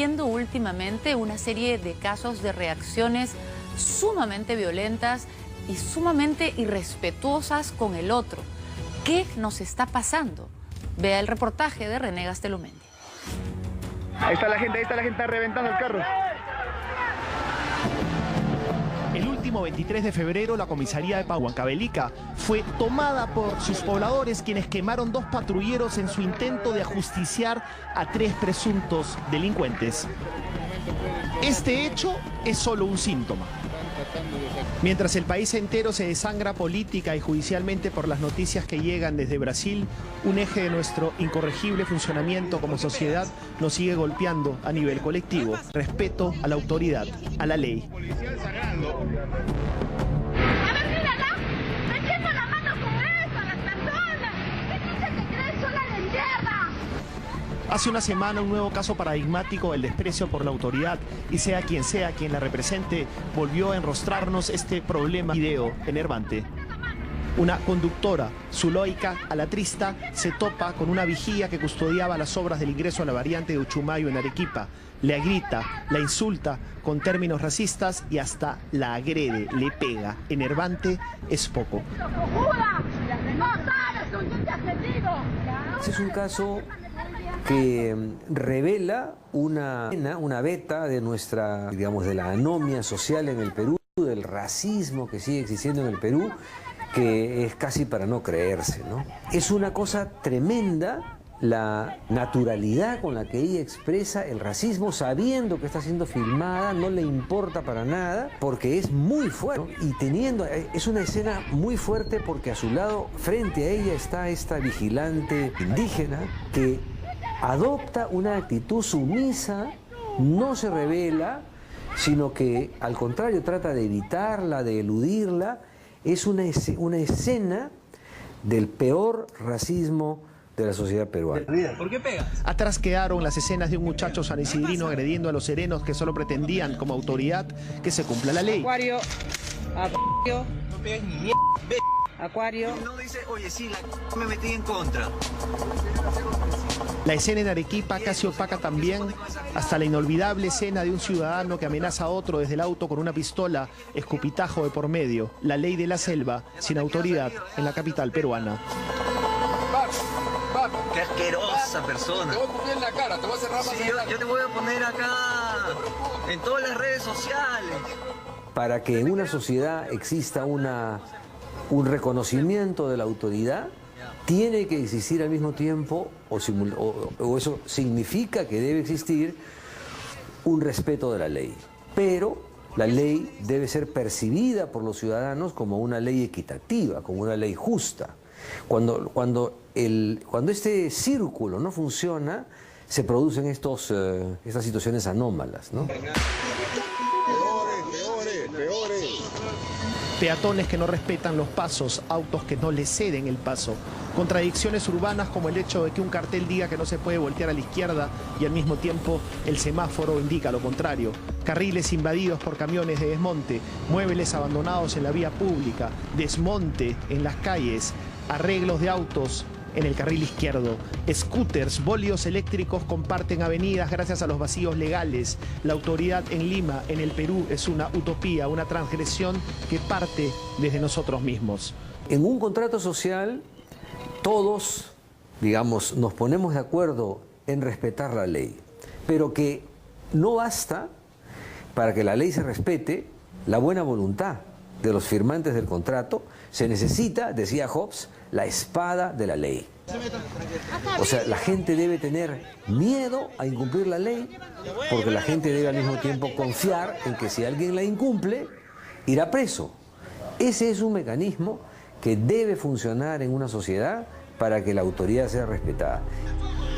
Viendo últimamente una serie de casos de reacciones sumamente violentas y sumamente irrespetuosas con el otro. ¿Qué nos está pasando? Vea el reportaje de René Gastelumendi. Ahí está la gente, está reventando el carro. El último 23 de febrero, la comisaría de Huancavelica fue tomada por sus pobladores, quienes quemaron 2 patrulleros en su intento de ajusticiar a 3 presuntos delincuentes. Este hecho es solo un síntoma. Mientras el país entero se desangra política y judicialmente por las noticias que llegan desde Brasil, un eje de nuestro incorregible funcionamiento como sociedad nos sigue golpeando a nivel colectivo. Respeto a la autoridad, a la ley. Hace una semana un nuevo caso paradigmático del desprecio por la autoridad, y sea quien la represente, volvió a enrostrarnos este problema. Video enervante. Una conductora, Zuloica Alatrista, se topa con una vigía que custodiaba las obras del ingreso a la variante de Uchumayo en Arequipa. Le grita, la insulta con términos racistas y hasta la agrede, le pega. Enervante es poco. Este es un caso que revela una beta de nuestra, digamos, de la anomia social en el Perú, del racismo que sigue existiendo en el Perú, que es casi para no creerse, ¿no? Es una cosa tremenda la naturalidad con la que ella expresa el racismo, sabiendo que está siendo filmada, no le importa para nada, porque es muy fuerte, ¿no? Y es una escena muy fuerte porque a su lado, frente a ella, está esta vigilante indígena que adopta una actitud sumisa, no se revela, sino que al contrario trata de evitarla, de eludirla. Es una escena del peor racismo de la sociedad peruana. ¿Por qué pegas? Atrás quedaron las escenas de un muchacho sanisidrino agrediendo a los serenos que solo pretendían como autoridad que se cumpla la ley. Acuario, No pegas ni mierda. Acuario. No dice, oye, sí, me metí en contra. La escena en Arequipa casi opaca también hasta la inolvidable escena de un ciudadano que amenaza a otro desde el auto con una pistola, escupitajo de por medio. La ley de la selva, sin autoridad, en la capital peruana. Qué asquerosa persona. Te voy a poner en la cara, te voy a cerrar más. Sí, yo te voy a poner acá, en todas las redes sociales. Para que en una sociedad exista un reconocimiento de la autoridad, tiene que existir al mismo tiempo, o eso significa que debe existir un respeto de la ley. Pero la ley debe ser percibida por los ciudadanos como una ley equitativa, como una ley justa. Cuando este círculo no funciona, se producen estas situaciones anómalas, ¿no? Peatones que no respetan los pasos, autos que no le ceden el paso. Contradicciones urbanas como el hecho de que un cartel diga que no se puede voltear a la izquierda y al mismo tiempo el semáforo indica lo contrario. Carriles invadidos por camiones de desmonte, muebles abandonados en la vía pública, desmonte en las calles, arreglos de autos en el carril izquierdo. Scooters, bólidos eléctricos comparten avenidas gracias a los vacíos legales. La autoridad en Lima, en el Perú, es una utopía, una transgresión que parte desde nosotros mismos. En un contrato social, todos, digamos, nos ponemos de acuerdo en respetar la ley, pero que no basta para que la ley se respete la buena voluntad de los firmantes del contrato. Se necesita, decía Hobbes, la espada de la ley. O sea, la gente debe tener miedo a incumplir la ley, porque la gente debe al mismo tiempo confiar en que si alguien la incumple, irá preso. Ese es un mecanismo que debe funcionar en una sociedad para que la autoridad sea respetada.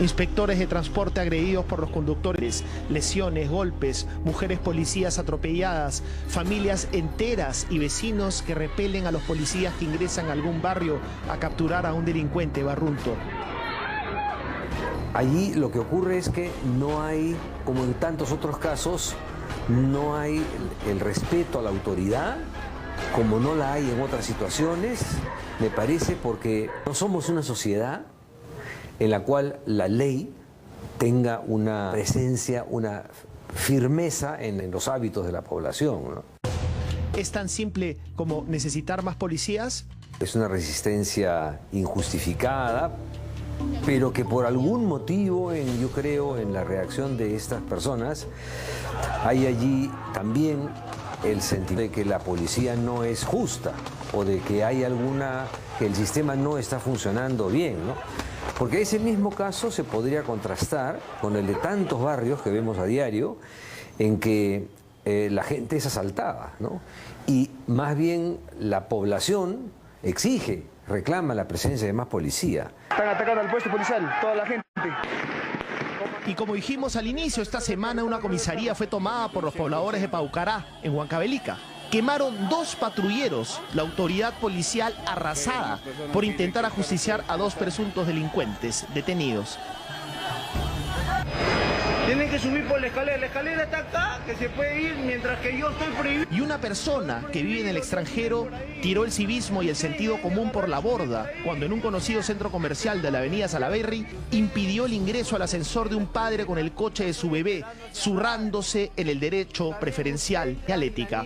Inspectores de transporte agredidos por los conductores, lesiones, golpes, mujeres policías atropelladas, familias enteras y vecinos que repelen a los policías que ingresan a algún barrio a capturar a un delincuente barrunto. Allí lo que ocurre es que no hay, como en tantos otros casos, no hay el respeto a la autoridad, como no la hay en otras situaciones, me parece, porque no somos una sociedad en la cual la ley tenga una presencia, una firmeza en los hábitos de la población, ¿no? ¿Es tan simple como necesitar más policías? Es una resistencia injustificada, pero que por algún motivo, yo creo, en la reacción de estas personas, hay allí también el sentido de que la policía no es justa o de que hay que el sistema no está funcionando bien, ¿no? Porque ese mismo caso se podría contrastar con el de tantos barrios que vemos a diario en que la gente es asaltada, ¿no? Y más bien la población exige, reclama la presencia de más policía. Están atacando al puesto policial, toda la gente. Y como dijimos al inicio, esta semana una comisaría fue tomada por los pobladores de Paucará, en Huancavelica. Quemaron 2 patrulleros, la autoridad policial arrasada por intentar ajusticiar a 2 presuntos delincuentes detenidos. Tienen que subir por la escalera está acá, que se puede ir mientras que yo estoy prohibido. Y una persona que vive en el extranjero tiró el civismo y el sentido común por la borda cuando en un conocido centro comercial de la avenida Salaberry impidió el ingreso al ascensor de un padre con el coche de su bebé, zurrándose en el derecho preferencial y a la ética.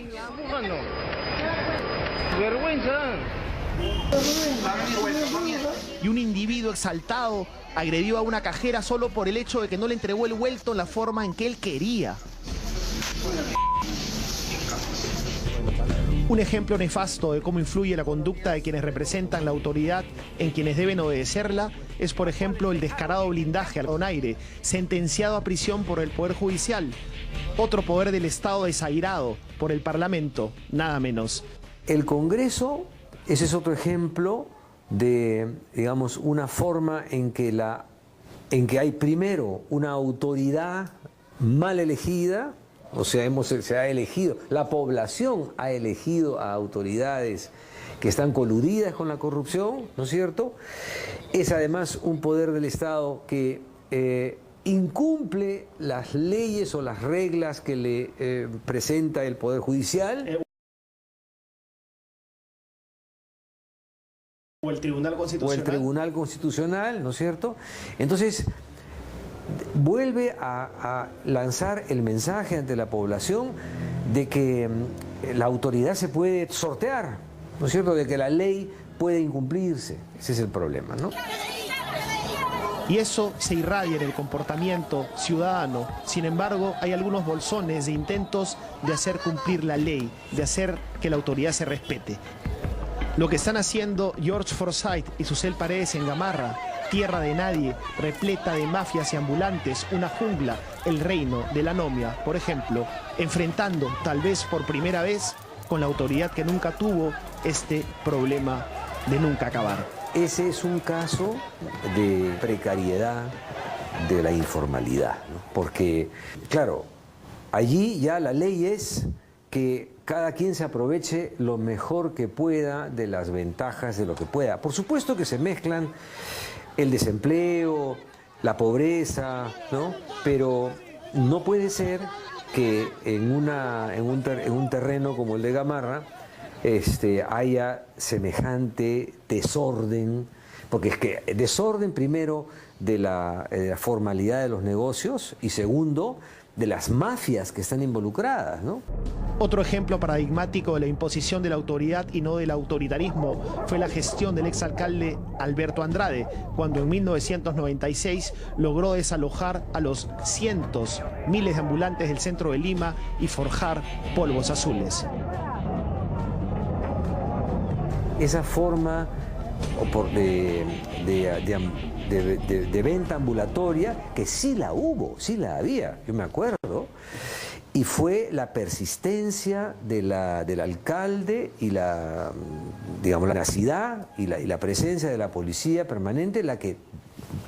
Vergüenza. Y un individuo exaltado agredió a una cajera solo por el hecho de que no le entregó el vuelto en la forma en que él quería. Un ejemplo nefasto de cómo influye la conducta de quienes representan la autoridad en quienes deben obedecerla es, por ejemplo, el descarado blindaje al Donaire, sentenciado a prisión por el Poder Judicial. Otro poder del Estado desairado por el Parlamento, nada menos. El Congreso, ese es otro ejemplo de, digamos, una forma en que hay primero una autoridad mal elegida, o sea, se ha elegido, la población ha elegido a autoridades que están coludidas con la corrupción, ¿no es cierto? Es además un poder del Estado que incumple las leyes o las reglas que le presenta el Poder Judicial. O el Tribunal Constitucional. O el Tribunal Constitucional, ¿no es cierto? Entonces, vuelve a lanzar el mensaje ante la población de que la autoridad se puede sortear, ¿no es cierto? De que la ley puede incumplirse. Ese es el problema, ¿no? Y eso se irradia en el comportamiento ciudadano. Sin embargo, hay algunos bolsones de intentos de hacer cumplir la ley, de hacer que la autoridad se respete. Lo que están haciendo George Forsyth y Susel Paredes en Gamarra, tierra de nadie, repleta de mafias y ambulantes, una jungla, el reino de la anomia, por ejemplo, enfrentando, tal vez por primera vez, con la autoridad que nunca tuvo este problema de nunca acabar. Ese es un caso de precariedad de la informalidad, ¿no? Porque, claro, allí ya la ley es que cada quien se aproveche lo mejor que pueda de las ventajas de lo que pueda. Por supuesto que se mezclan el desempleo, la pobreza, ¿no? Pero no puede ser que en un terreno como el de Gamarra haya semejante desorden, porque es que desorden primero de la formalidad de los negocios y segundo de las mafias que están involucradas, ¿no? Otro ejemplo paradigmático de la imposición de la autoridad y no del autoritarismo fue la gestión del exalcalde Alberto Andrade, cuando en 1996 logró desalojar a los miles de ambulantes del centro de Lima y forjar polvos azules. Esa forma de venta ambulatoria, que sí la hubo, sí la había, yo me acuerdo, y fue la persistencia del alcalde y la tenacidad y la presencia de la policía permanente la que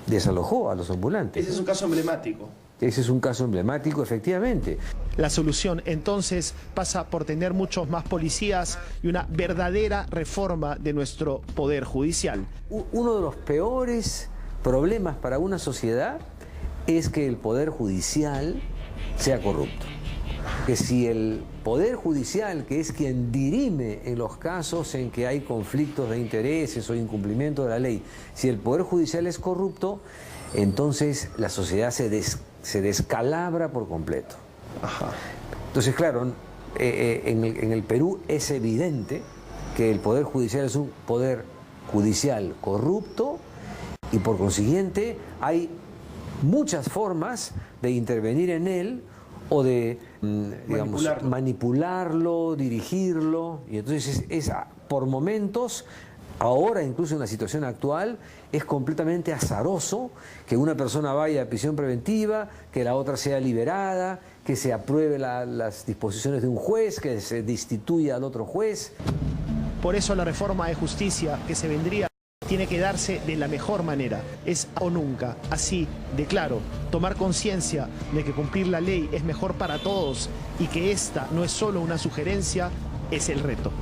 desalojó a los ambulantes. Ese es un caso emblemático. Ese es un caso emblemático, efectivamente. La solución, entonces, pasa por tener muchos más policías y una verdadera reforma de nuestro Poder Judicial. Uno de los peores problemas para una sociedad es que el Poder Judicial sea corrupto. Que si el Poder Judicial, que es quien dirime en los casos en que hay conflictos de intereses o incumplimiento de la ley, si el Poder Judicial es corrupto, entonces la sociedad se descalabra por completo. Ajá. Entonces, claro, en el Perú es evidente que el Poder Judicial es un poder judicial corrupto y por consiguiente hay muchas formas de intervenir en él o de, digamos, manipularlo, dirigirlo, y entonces por momentos, ahora incluso en la situación actual, es completamente azaroso que una persona vaya a prisión preventiva, que la otra sea liberada, que se apruebe las disposiciones de un juez, que se destituya al otro juez. Por eso la reforma de justicia que se vendría tiene que darse de la mejor manera, es o nunca, así de claro, tomar conciencia de que cumplir la ley es mejor para todos y que esta no es solo una sugerencia, es el reto.